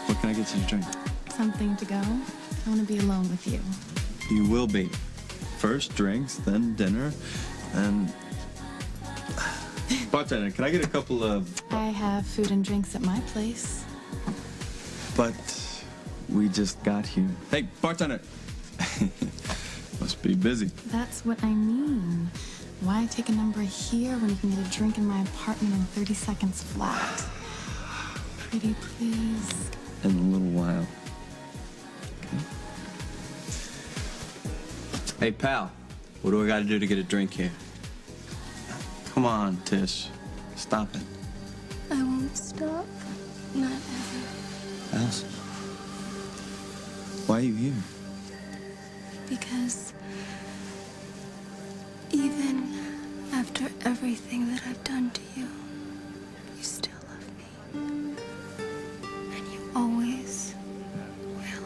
What can I get you to drink? Something to go. I want to be alone with you. You will be. First drinks, then dinner, and... Bartender, can I get a couple of... I have food and drinks at my place. But we just got here. Hey, bartender! Must be busy. That's what I mean. Why take a number here when you can get a drink in my apartment in 30 seconds flat? Pretty please. In a little while. Okay. Hey, pal. What do I gotta do to get a drink here? Come on, Tish. Stop it. I won't stop. Not ever. Alice? Why are you here? Because even after everything that I've done to you, you still love me. And you always will.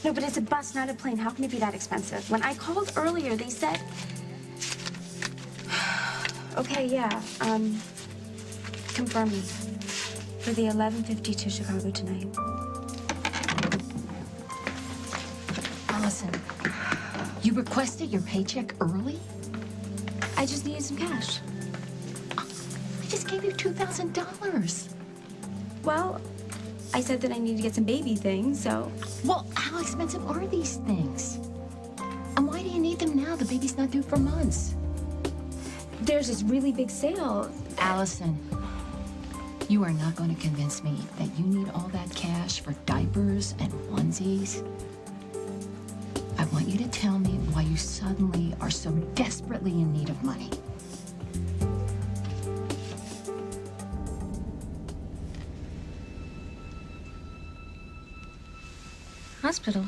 No, but it's a bus, not a plane. How can it be that expensive? When I called earlier, they said... Okay, yeah, confirm me. For the 11:50 to Chicago tonight. Allison, you requested your paycheck early? I just needed some cash. I just gave you $2,000. Well, I said that I needed to get some baby things, so... Well, how expensive are these things? And why do you need them now? The baby's not due for months. There's this really big sale. Allison, you are not going to convince me that you need all that cash for diapers and onesies. I want you to tell me why you suddenly are so desperately in need of money. Hospital.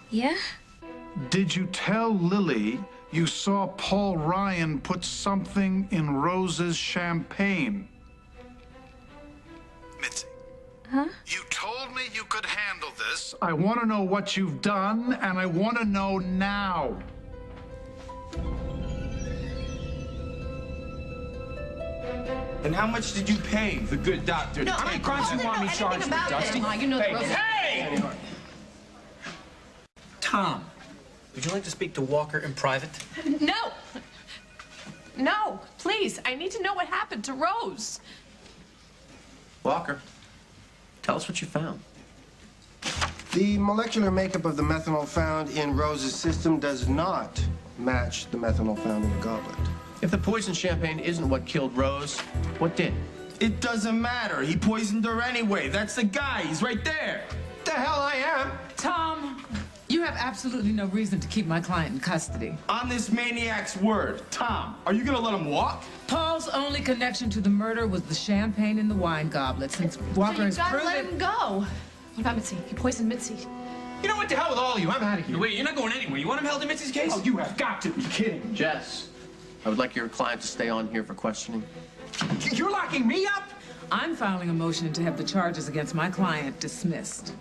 Yeah? Did you tell Lily you saw Paul Ryan put something in Rose's champagne? Mitzi. Huh? You told me you could handle this. I want to know what you've done, and I want to know now. And how much did you pay the good doctor? No, How many I crimes don't you want know me charged anything with, about Dusty? it. You know Hey, Rose- hey! Tom, would you like to speak to Walker in private? No! No, please. I need to know what happened to Rose. Walker, tell us what you found. The molecular makeup of the methanol found in Rose's system does not match the methanol found in the goblet. If the poison champagne isn't what killed Rose, what did? It doesn't matter. He poisoned her anyway. That's the guy. He's right there. The hell I am! Tom, you have absolutely no reason to keep my client in custody. On this maniac's word. Tom, are you gonna let him walk? Paul's only connection to the murder was the champagne in the wine goblet. Since Walker has gotta proven... let him go. What about Mitzi? He poisoned Mitzi. You know what? The hell with all of you. I'm out of here. Wait, you're not going anywhere. You want him held in Mitzi's case? Oh, you have got to be kidding. Jess, I would like your client to stay on here for questioning. You're locking me up? I'm filing a motion to have the charges against my client dismissed.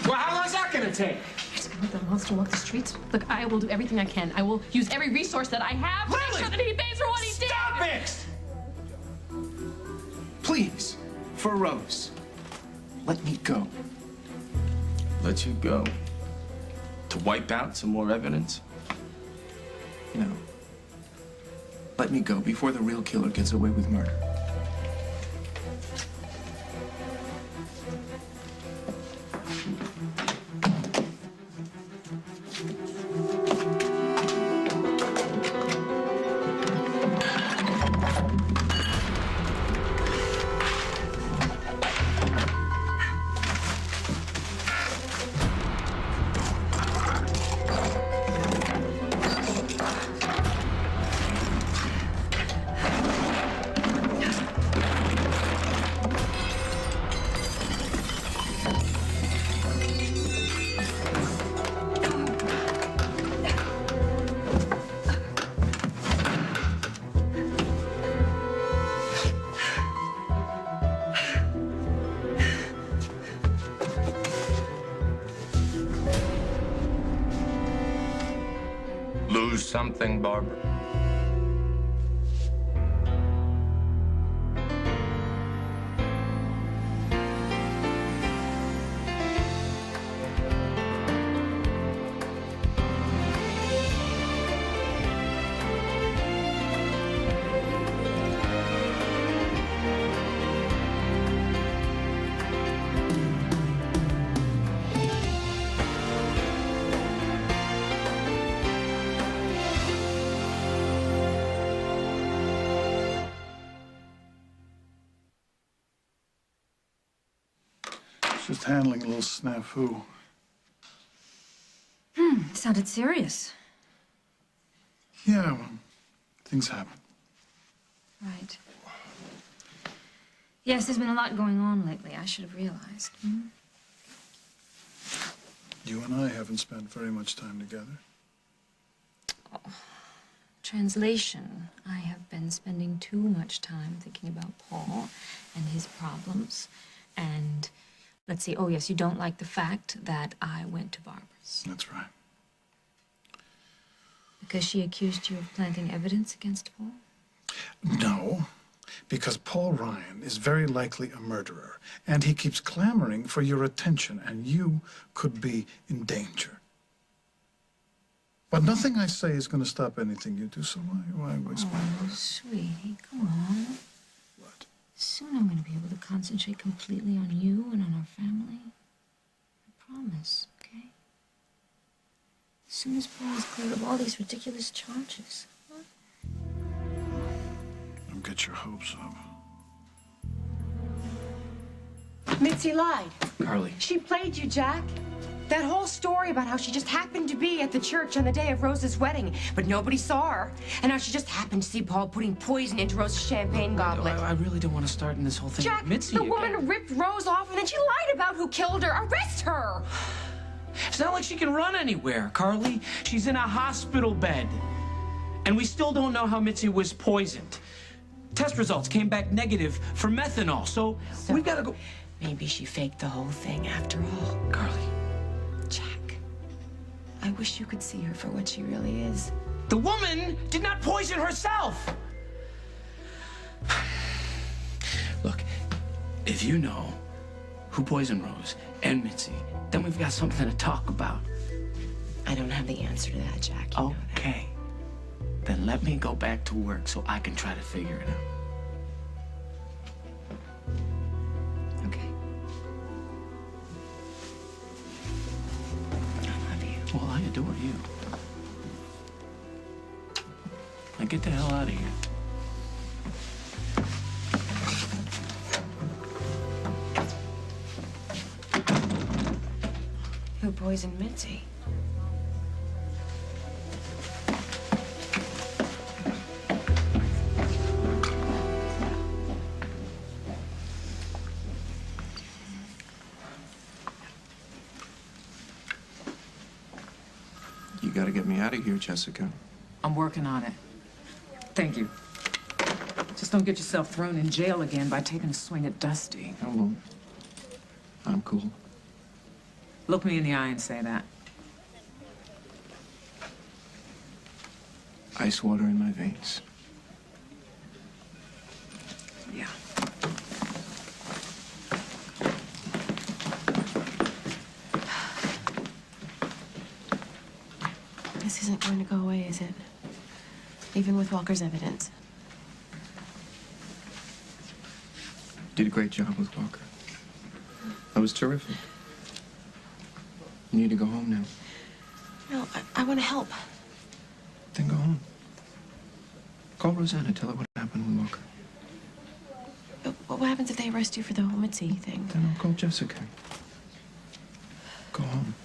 Well, how long's that gonna take? You're just gonna let that monster walk the streets? Look, I will do everything I can. I will use every resource that I have to make sure that he pays for what he did. Stop it! Please, for Rose, let me go. Let you go? To wipe out some more evidence? No. Let me go before the real killer gets away with murder. Do something, Barbara. Just handling a little snafu. Sounded serious. Yeah, well, things happen. Right. Yes, there's been a lot going on lately. I should have realized. You and I haven't spent very much time together. Translation. I have been spending too much time thinking about Paul and his problems. And let's see. Oh, yes, you don't like the fact that I went to Barbara's. That's right. Because she accused you of planting evidence against Paul? No, because Paul Ryan is very likely a murderer, and he keeps clamoring for your attention, and you could be in danger. But nothing I say is going to stop anything you do, so why waste my Oh, sweetie, come on. What? Soon I'm going to be able to concentrate completely on you and on our family. I promise, okay? As soon as Paul is cleared of all these ridiculous charges. Huh? Don't get your hopes up. Mitzi lied. Carly. She played you, Jack. That whole story about how she just happened to be at the church on the day of Rose's wedding, but nobody saw her. And how she just happened to see Paul putting poison into Rose's champagne goblet. I really don't want to start in this whole thing Jack, with Mitzi the again. woman ripped Rose off and then she lied about who killed her. Arrest her! It's not like she can run anywhere, Carly. She's in a hospital bed. And we still don't know how Mitzi was poisoned. Test results came back negative for methanol, so we've got to go... Maybe she faked the whole thing after all. Carly. Jack, I wish you could see her for what she really is. The woman did not poison herself! Look, if you know who poisoned Rose and Mitzi, then we've got something to talk about. I don't have the answer to that, Jack. You know that. Okay. Then let me go back to work so I can try to figure it out. Okay. I love you. Well, I adore you. Now get the hell out of here. Who poisoned Mitzi? You gotta get me out of here, Jessica. I'm working on it. Thank you. Just don't get yourself thrown in jail again by taking a swing at Dusty. I won't. I'm cool. Look me in the eye and say that. Ice water in my veins. Yeah. This isn't going to go away, is it? Even with Walker's evidence. Did a great job with Walker. That was terrific. You need to go home now. No, I want to help. Then go home. Call Rosanna. Tell her what happened with Walker. But what happens if they arrest you for the whole Mitzi thing? Then I'll call Jessica. Go home.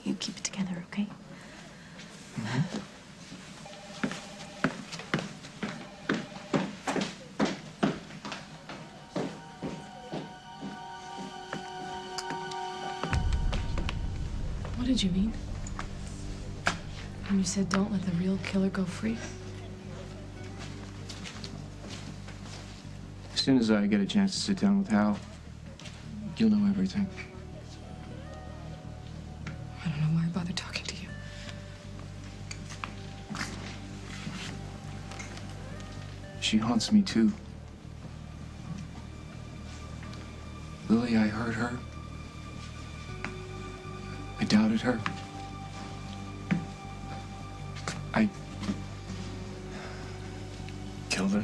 You keep it together, okay? Mm-hmm. What did you mean? When you said don't let the real killer go free? As soon as I get a chance to sit down with Hal, you'll know everything. She haunts me too. Lily, I hurt her. I doubted her. I Killed her?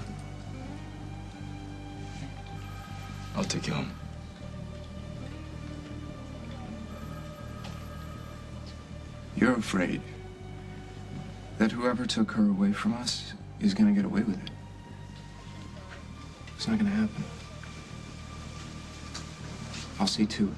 I'll take you home. You're afraid that whoever took her away from us is gonna get away with it. It's not gonna happen. I'll see to it.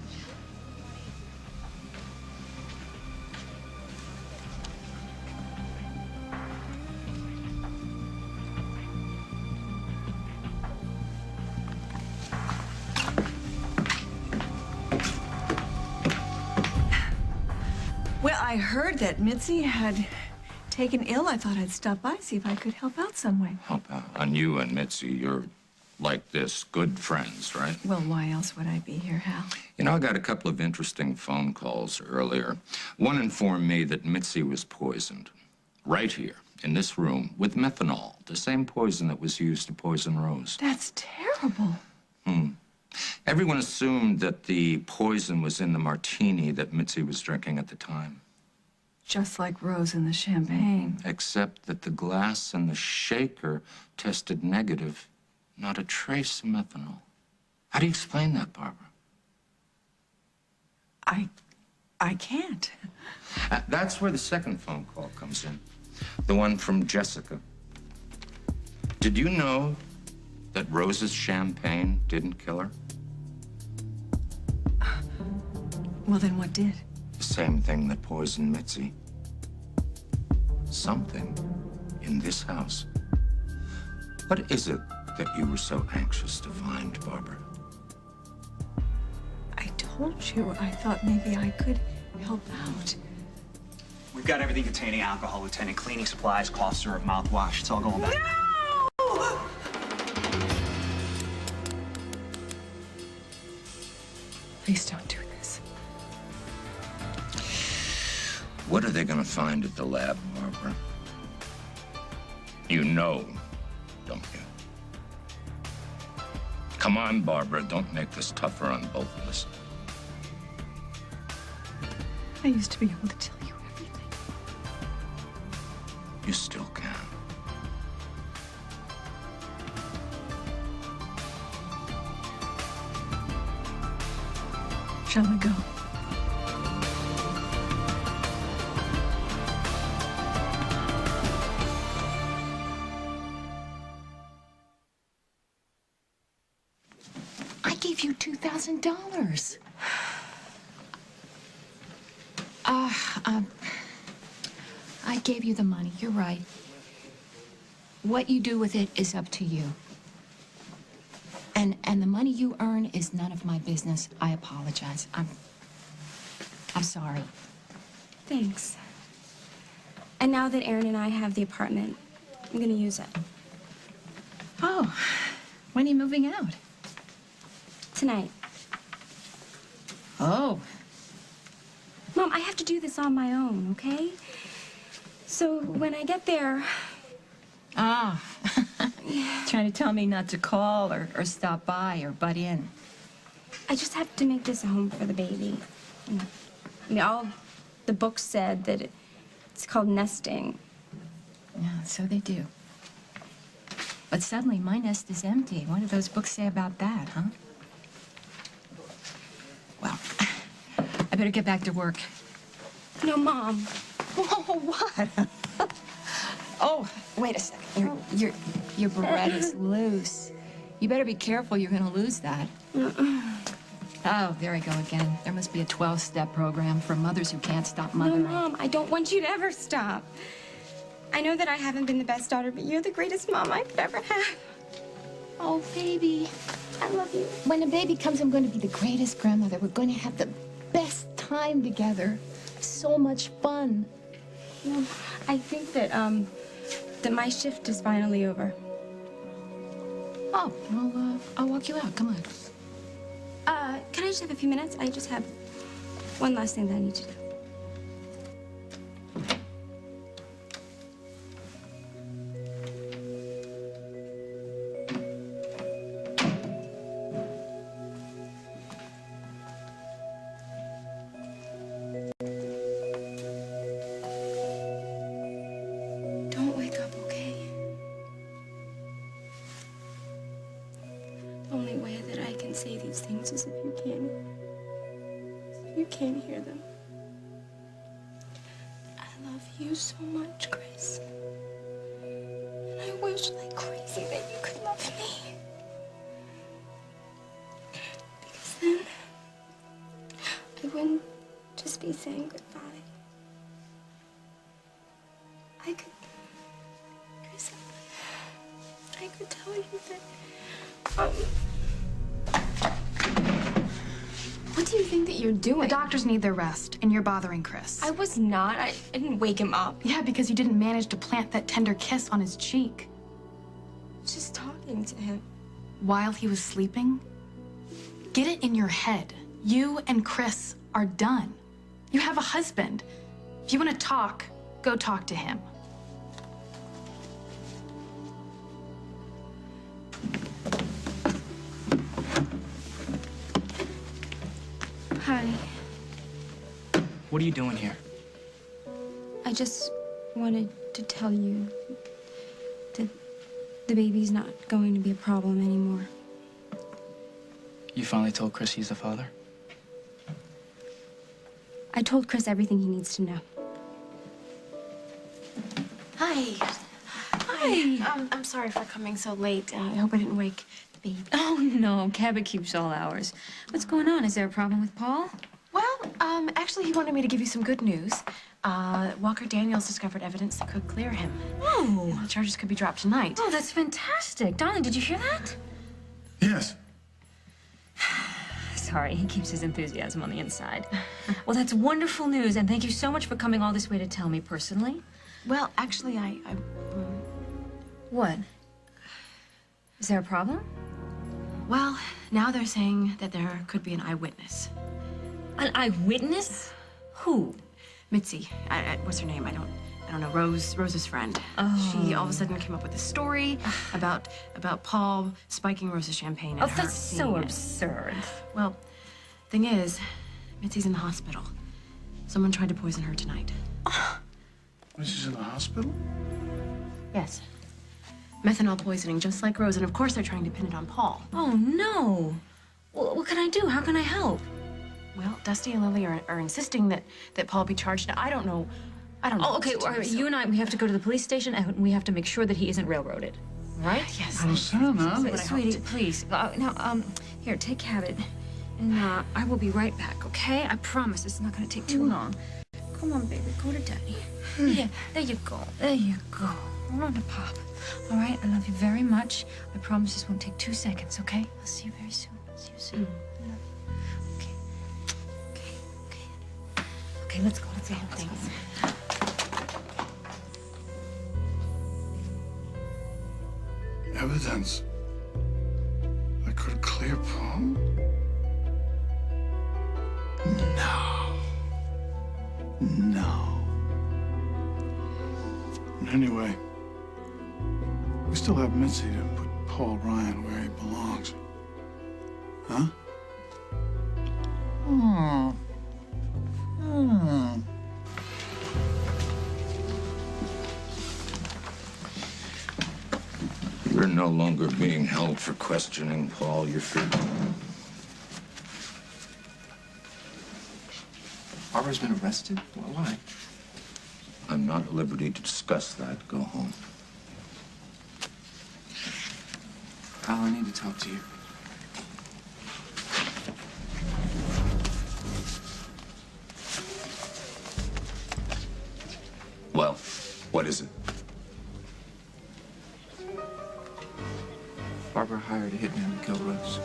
Well, I heard that Mitzi had taken ill. I thought I'd stop by, see if I could help out some way. Help out. On you and Mitzi, you're like this, good friends, right? Well, why else would I be here, Hal? You know, I got a couple of interesting phone calls earlier. One informed me that Mitzi was poisoned. Right here, in this room, with methanol, the same poison that was used to poison Rose. That's terrible. Everyone assumed that the poison was in the martini that Mitzi was drinking at the time. Just like Rose in the champagne. Except that the glass and the shaker tested negative. Not a trace of methanol. How do you explain that, Barbara? I can't. That's where the second phone call comes in. The one from Jessica. Did you know that Rose's champagne didn't kill her? Well, then what did? The same thing that poisoned Mitzi. Something in this house. What is it that you were so anxious to find, Barbara? I told you I thought maybe I could help out. We've got everything containing alcohol, Lieutenant. Cleaning supplies, cough syrup, mouthwash. It's all going back. No! Please don't do this. What are they going to find at the lab, Barbara? You know, don't you? Come on, Barbara. Don't make this tougher on both of us. I used to be able to tell you everything. You still can. Shall we go? I gave you $2,000. I gave you the money. You're right. What you do with it is up to you. And the money you earn is none of my business. I apologize. I'm sorry. Thanks. And now that Aaron and I have the apartment, I'm gonna use it. Oh, when are you moving out? Tonight. Oh. Mom, I have to do this on my own, okay? So when I get there... Ah. Trying to tell me not to call or stop by or butt in. I just have to make this a home for the baby. I mean, all the books said that it's called nesting. Yeah, so they do. But suddenly my nest is empty. What do those books say about that, huh? Well, I better get back to work. No, Mom. Oh, what? Oh, wait a second. Your barrette is loose. You better be careful. You're going to lose that. Oh, there I go again. There must be a 12-step program for mothers who can't stop mothering. No, Mom, I don't want you to ever stop. I know that I haven't been the best daughter, but you're the greatest mom I could ever have. Oh, baby. I love you. When the baby comes, I'm going to be the greatest grandmother. We're going to have the best time together. So much fun. No, I think that, that my shift is finally over. Oh, well, I'll walk you out. Come on. Can I just have a few minutes? I just have one last thing that I need to do. The only way that I can say these things is if you can't hear them. I love you so much, Chris. And I wish like crazy that you could love me. Because then I wouldn't just be saying goodbye. I could, Chris, I could tell you that, what do you think that you're doing? The doctors need their rest, and you're bothering Chris. I was not. I didn't wake him up. Yeah, because you didn't manage to plant that tender kiss on his cheek. I was just talking to him. While he was sleeping? Get it in your head. You and Chris are done. You have a husband. If you want to talk, go talk to him. Hi. What are you doing here? I just wanted to tell you that the baby's not going to be a problem anymore. You finally told Chris he's the father? I told Chris everything he needs to know. Hi. Hi. I'm sorry for coming so late. I hope I didn't wake the baby. Oh, no. Cabot keeps all hours. What's going on? Is there a problem with Paul? Well, actually, he wanted me to give you some good news. Walker Daniels discovered evidence that could clear him. Oh. And the charges could be dropped tonight. Oh, that's fantastic. Darling, did you hear that? Yes. Sorry, he keeps his enthusiasm on the inside. Well, that's wonderful news, and thank you so much for coming all this way to tell me personally. Well, actually, What? Is there a problem? Well, now they're saying that there could be an eyewitness. An eyewitness? Who? Mitzi. What's her name? I don't know. Rose's friend. Oh. She all of a sudden came up with a story about Paul spiking Rose's champagne. And her that's so seeing it. absurd. Well, thing is, Mitzi's in the hospital. Someone tried to poison her tonight. She's in the hospital? Yes. Methanol poisoning, just like Rose, and of course they're trying to pin it on Paul. Oh, no. Well, what can I do? How can I help? Well, Dusty and Lily are insisting that Paul be charged. Now, I don't know. Oh, okay. All right, you and I, we have to go to the police station, and we have to make sure that he isn't railroaded. Right? Yes. Rosanna. Sweetie, please. Now, here, take Cabot. And I will be right back, okay? I promise it's not going to take too long. Come on, baby. Go to Daddy. Yeah, there you go. There you go. Hold on to Pop. All right? I love you very much. I promise this won't take 2 seconds, okay? I'll see you very soon. See you soon. I love you. Okay. Okay, let's go. Let's go. Thanks. Evidence that could clear Paul? No. And anyway, we still have Mitzi to put Paul Ryan where he belongs. Huh? You're no longer being held for questioning, Paul. You're free. Barbara's been arrested? Why? I'm not at liberty to discuss that. Go home. Al, I need to talk to you. Well, what is it? Barbara hired a hitman to kill Rose.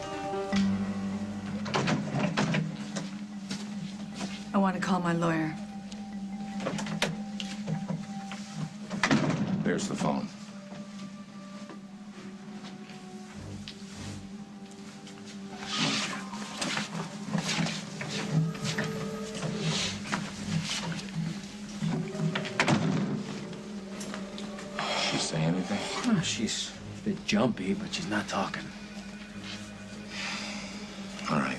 I want to call my lawyer. There's the phone. She say anything? Oh, she's a bit jumpy, but she's not talking. All right.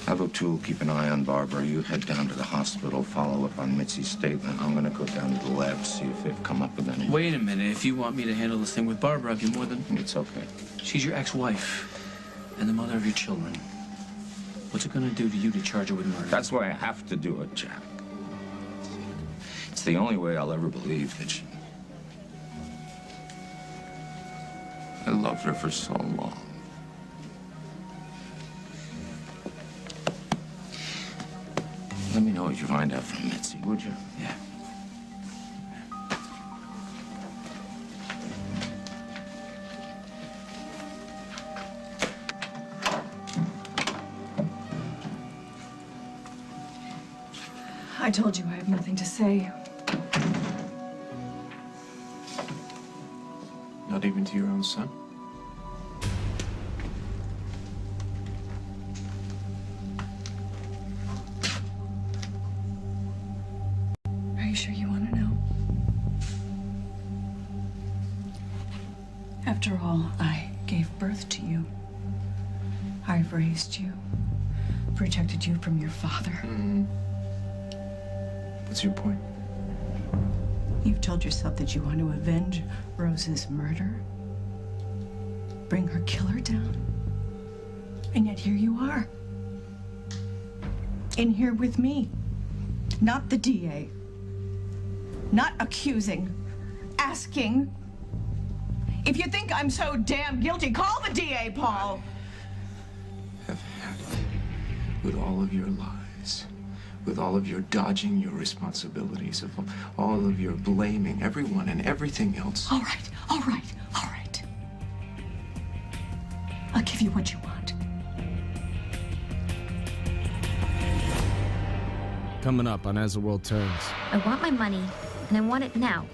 ATWT will keep an eye on Barbara. You head down to the hospital, follow up on Mitzi's statement. I'm gonna go down to the lab to see if they've come up with any. Wait a minute. If you want me to handle this thing with Barbara, I'd be more than... It's okay. She's your ex-wife. and the mother of your children. What's it gonna do to you to charge her with murder? That's why I have to do it, Jack. It's the only way I'll ever believe that she... I loved her for so long. Let me know what you find out from Mitzi, would you? Yeah. I told you I have nothing to say. Not even to your own son? Are you sure you want to know? After all, I gave birth to you. I've raised you, protected you from your father. Mm-hmm. What's your point? You've told yourself that you want to avenge Rose's murder, bring her killer down. And yet here you are. In here with me. Not the DA. Not accusing. Asking. If you think I'm so damn guilty, call the DA, Paul. Have had it with all of your lies, with all of your dodging your responsibilities, of all of your blaming everyone and everything else. All right, all right, all right. I'll give you what you want. Coming up on As the World Turns. I want my money, and I want it now.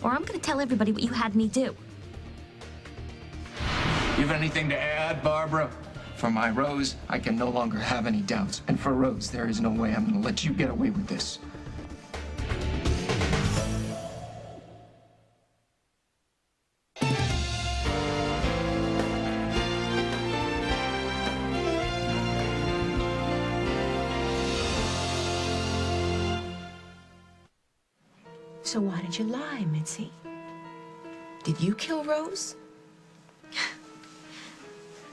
Or I'm gonna tell everybody what you had me do. You have anything to add, Barbara? For my Rose, I can no longer have any doubts. And for Rose, there is no way I'm gonna let you get away with this. So why did you lie, Mitzi? Did you kill Rose?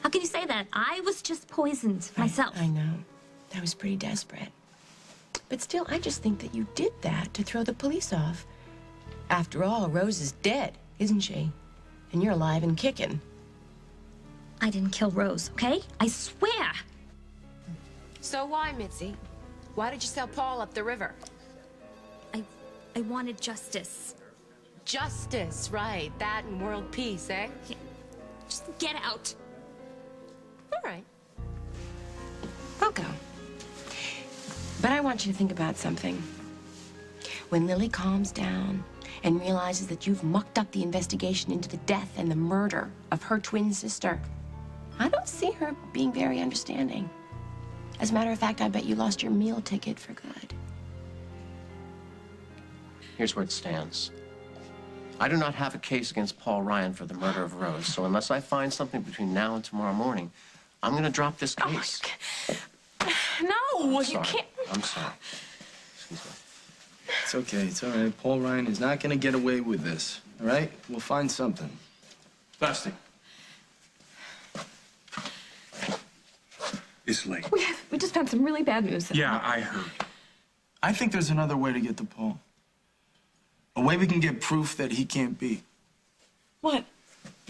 How can you say that? I was just poisoned myself. I know. I was pretty desperate. But still, I just think that you did that to throw the police off. After all, Rose is dead, isn't she? And you're alive and kicking. I didn't kill Rose, okay? I swear. So why, Mitzi? Why did you sell Paul up the river? I wanted justice. Justice, right. That and world peace, eh? Yeah. Just get out. All right. I'll go. But I want you to think about something. When Lily calms down and realizes that you've mucked up the investigation into the death and the murder of her twin sister, I don't see her being very understanding. As a matter of fact, I bet you lost your meal ticket for good. Here's where it stands. I do not have a case against Paul Ryan for the murder of Rose, so unless I find something between now and tomorrow morning, I'm gonna drop this case. No, You can't. I'm sorry. Excuse me. It's okay. It's all right. Paul Ryan is not gonna get away with this. All right? We'll find something. Dusty. It's late. We just found some really bad news. Yeah, I heard. I think there's another way to get to Paul. A way we can get proof that he can't be. What?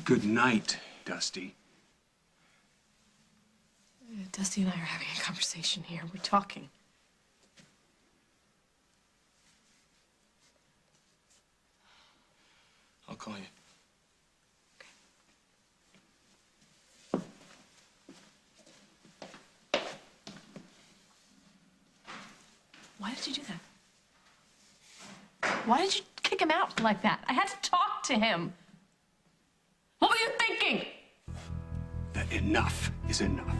Good night, Dusty. Dusty and I are having a conversation here. We're talking. I'll call you. Why did you do that? Why did you kick him out like that? I had to talk to him. What were you thinking? That enough is enough.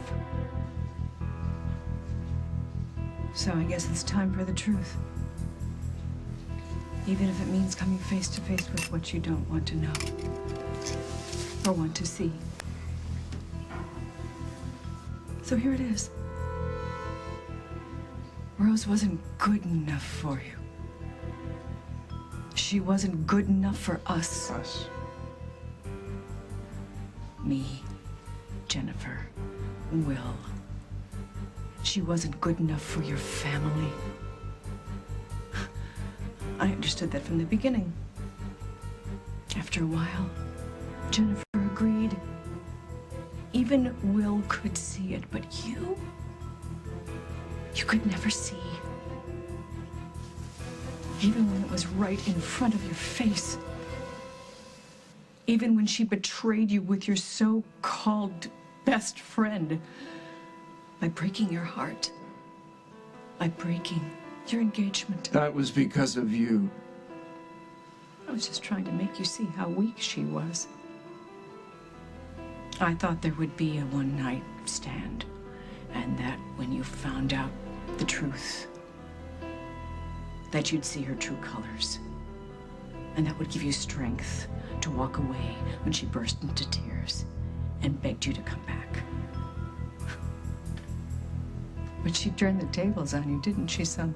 So I guess it's time for the truth. Even if it means coming face to face with what you don't want to know or want to see. So here it is. Rose wasn't good enough for you. She wasn't good enough for us. Us? Me. Jennifer, Will. She wasn't good enough for your family. I understood that from the beginning. After a while, Jennifer agreed. Even Will could see it, but you could never see. Even when it was right in front of your face. Even when she betrayed you with your so-called best friend. By breaking your heart. By breaking your engagement. That was because of you. I was just trying to make you see how weak she was. I thought there would be a one-night stand, and that when you found out the truth, that you'd see her true colors, and that would give you strength to walk away when she burst into tears and begged you to come back. But she turned the tables on you, didn't she, son?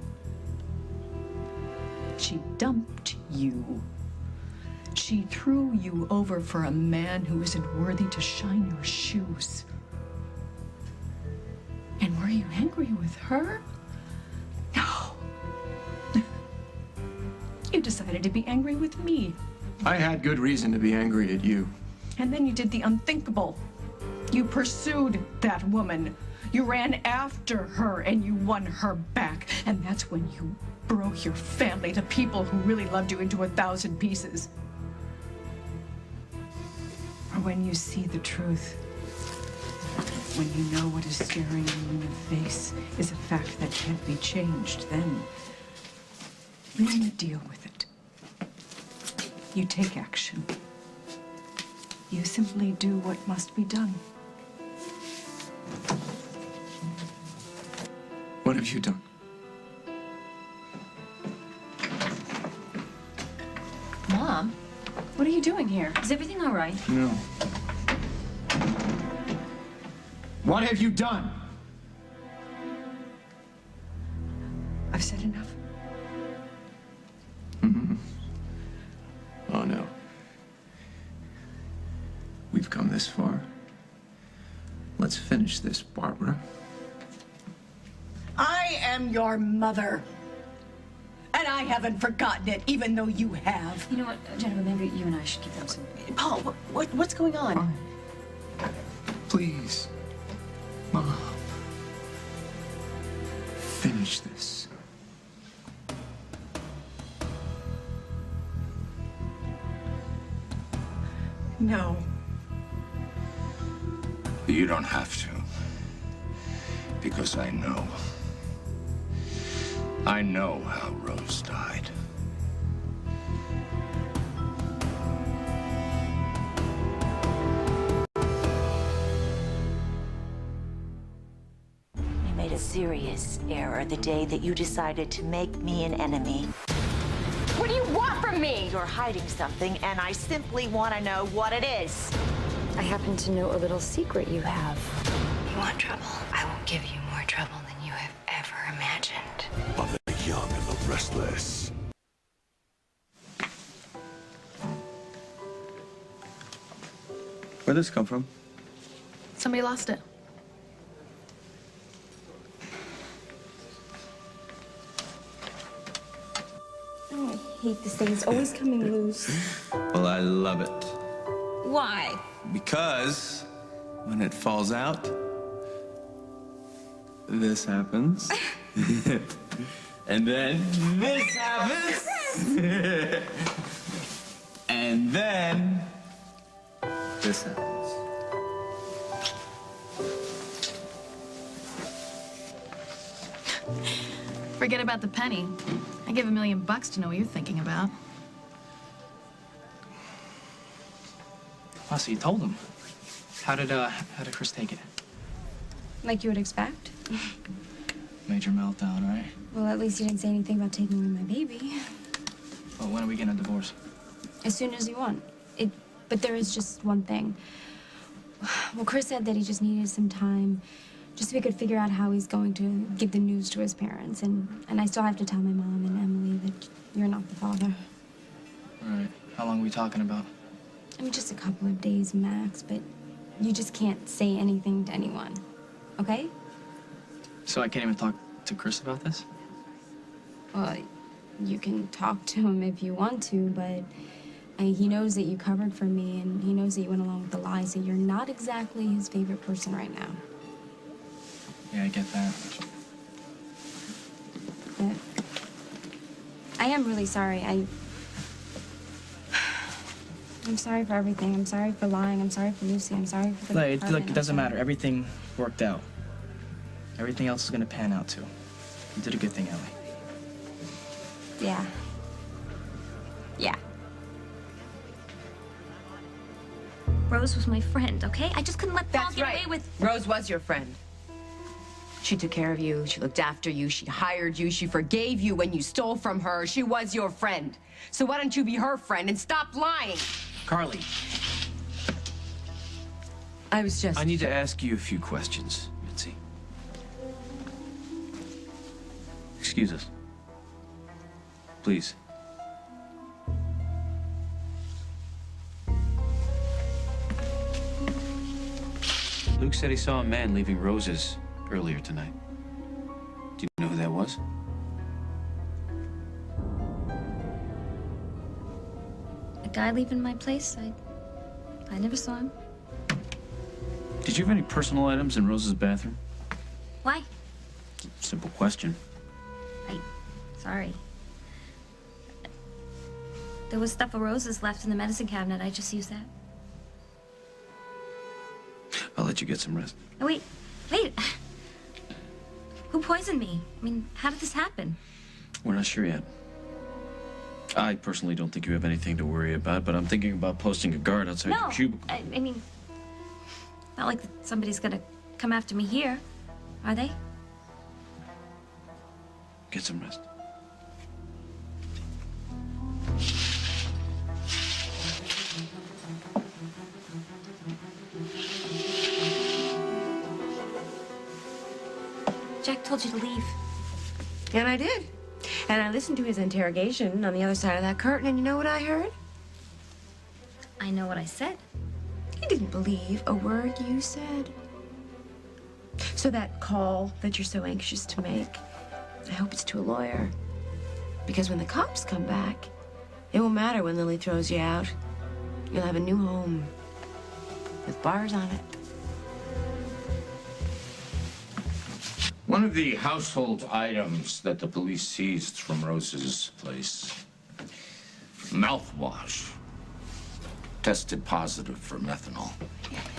She dumped you. She threw you over for a man who isn't worthy to shine your shoes. And were you angry with her? No. You decided to be angry with me. I had good reason to be angry at you. And then you did the unthinkable. You pursued that woman. You ran after her and you won her back. And that's when you broke your family, the people who really loved you, into 1,000 pieces. Or when you see the truth, when you know what is staring you in the face is a fact that can't be changed, then you deal with it. You take action. You simply do what must be done. What have you done? Mom, what are you doing here? Is everything all right? No. What have you done? I've said enough. Oh, no. We've come this far. Let's finish this, Barbara. I am your mother. And I haven't forgotten it, even though you have. You know what, Jennifer, maybe you and I should keep them some... Paul, what's going on? Please, Mom. Finish this. No. You don't have to. Because I know. I know how Rose died. You made a serious error the day that you decided to make me an enemy. What do you want from me? You're hiding something, and I simply want to know what it is. I happen to know a little secret you have. You want trouble? I will give you more trouble than you have ever imagined. Of the young and the restless. Where'd this come from? Somebody lost it. Oh, I hate this thing. It's always coming loose. Well, I love it. Why? Because when it falls out, this happens. And then this happens. And then this happens. Forget about the penny. I give $1 million to know what you're thinking about. Oh, so you told him. How did Chris take it? Like you would expect. Major meltdown, right? Well, at least you didn't say anything about taking away my baby. Well, when are we getting a divorce? As soon as you want. But there is just one thing. Well, Chris said that he just needed some time just so we could figure out how he's going to give the news to his parents. And I still have to tell my mom and Emily that you're not the father. All right. How long are we talking about? I mean, just a couple of days max, but you just can't say anything to anyone, okay? So I can't even talk to Chris about this? Well, you can talk to him if you want to, but he knows that you covered for me, and he knows that you went along with the lies, and you're not exactly his favorite person right now. Yeah, I get that. But I am really sorry. I'm sorry for everything. I'm sorry for lying. I'm sorry for Lucy. I'm sorry for the apartment. Look, it doesn't matter. Everything worked out. Everything else is gonna pan out, too. You did a good thing, Ellie. Yeah. Yeah. Rose was my friend, okay? I just couldn't let Paul get away with... Rose was your friend. She took care of you. She looked after you. She hired you. She forgave you when you stole from her. She was your friend. So why don't you be her friend and stop lying? Carly. I was just... I need to ask you a few questions, Mitzi. Excuse us. Please. Luke said he saw a man leaving roses earlier tonight. Do you know who that was? A guy leaving my place? I never saw him. Did you have any personal items in Rose's bathroom? Why? Simple question. Sorry. There was stuff of Rose's left in the medicine cabinet. I just used that. I'll let you get some rest. Oh, wait. Who poisoned me? I mean, how did this happen? We're not sure yet. I personally don't think you have anything to worry about, but I'm thinking about posting a guard outside your cubicle. I mean, not like somebody's gonna come after me here, are they? Get some rest. Jack told you to leave. And I did. And I listened to his interrogation on the other side of that curtain, and you know what I heard? I know what I said. He didn't believe a word you said. So that call that you're so anxious to make, I hope it's to a lawyer. Because when the cops come back, it won't matter when Lily throws you out. You'll have a new home with bars on it. One of the household items that the police seized from Rose's place, mouthwash, tested positive for methanol.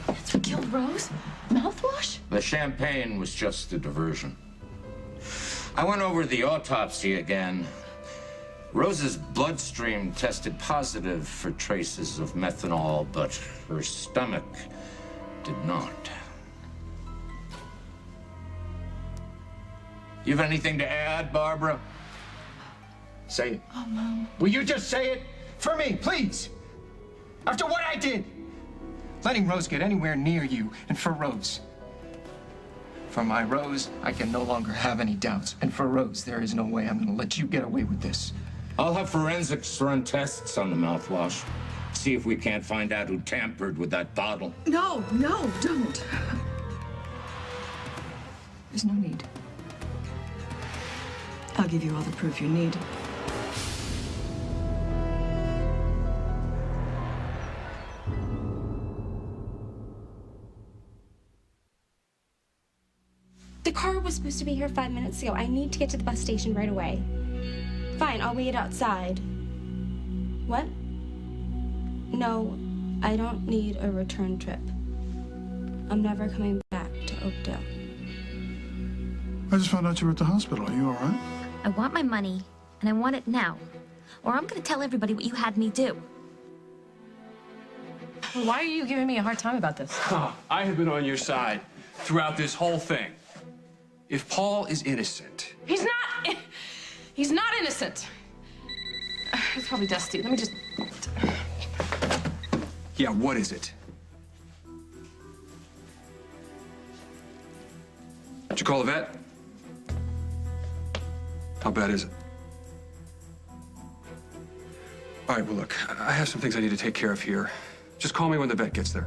That's what killed Rose? Mouthwash? The champagne was just a diversion. I went over the autopsy again. Rose's bloodstream tested positive for traces of methanol, but her stomach did not. You have anything to add, Barbara? Say it. Oh, Mom. Will you just say it? For me, please. After what I did. Letting Rose get anywhere near you, and for Rose. For my Rose, I can no longer have any doubts. And for Rose, there is no way I'm gonna let you get away with this. I'll have forensics run tests on the mouthwash. See if we can't find out who tampered with that bottle. No, don't. There's no need. I'll give you all the proof you need. The car was supposed to be here 5 minutes ago. I need to get to the bus station right away. Fine, I'll wait outside. What? No, I don't need a return trip. I'm never coming back to Oakdale. I just found out you were at the hospital. Are you all right? I want my money, and I want it now. Or I'm gonna tell everybody what you had me do. Well, why are you giving me a hard time about this? I have been on your side throughout this whole thing. If Paul is innocent... He's not innocent. It's probably Dusty. Let me just... Yeah, what is it? Did you call the vet? How bad is it? All right, well, look, I have some things I need to take care of here. Just call me when the vet gets there.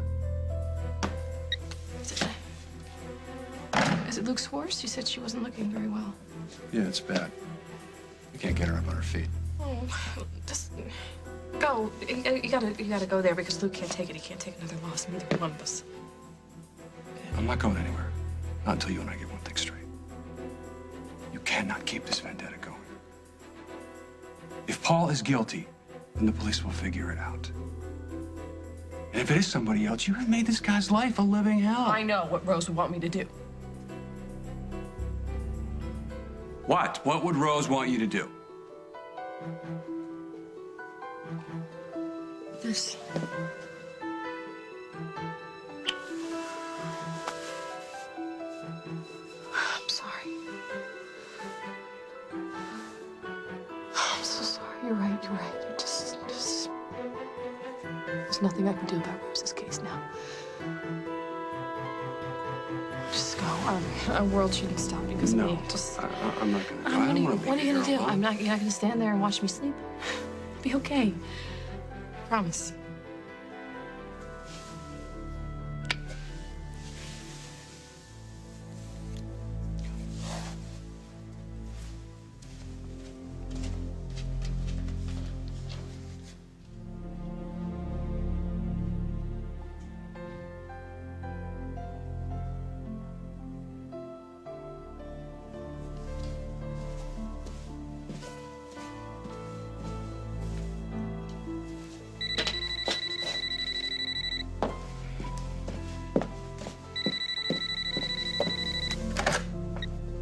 Is it Luke's horse? You said she wasn't looking very well. Yeah, it's bad. We can't get her up on her feet. Oh, just go. You gotta go there because Luke can't take it. He can't take another loss. Neither one of us. I'm not going anywhere. Not until you and I get one thing straight. You cannot keep this vendetta going. If Paul is guilty, then the police will figure it out. And if it is somebody else, you have made this guy's life a living hell. I know what Rose would want me to do. What? What would Rose want you to do? This. I'm sorry. I'm so sorry. You're right. You're right. You just. There's nothing I can do about Rose's case now. Just go. Our world shouldn't stop because of me. Just. I'm not gonna go. I don't want to What are you gonna do? You're not gonna stand there and watch me sleep. It'll be okay. Promise.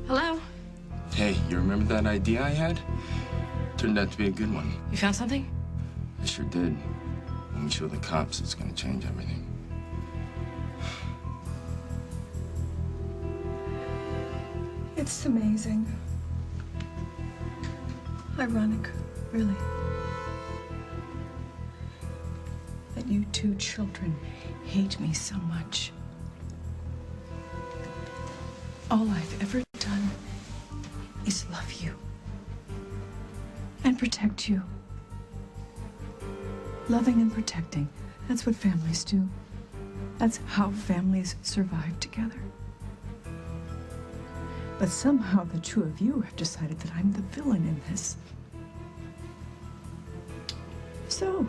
Hello? Hey, you remember that idea I had? Turned out to be a good one. You found something? I sure did. When we show the cops, it's gonna change everything. It's amazing. Ironic, really. That you two children hate me so much. All I've ever done is love you and protect you. Loving and protecting, that's what families do. That's how families survive together. But somehow the two of you have decided that I'm the villain in this. So,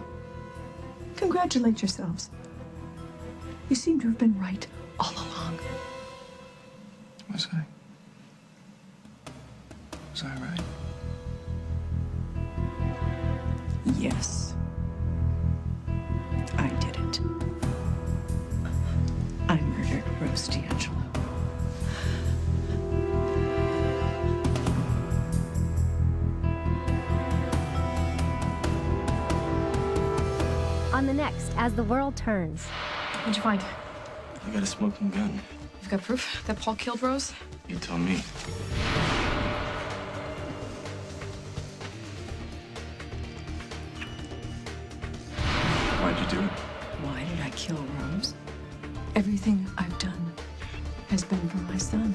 congratulate yourselves. You seem to have been right all along. Was I? Was I right? Yes. I did it. I murdered Rose D'Angelo. On the next, As the World Turns. What'd you find? I got a smoking gun. You've got proof that Paul killed Rose? You tell me. Why'd you do it? Why did I kill Rose? Everything I've done has been for my son.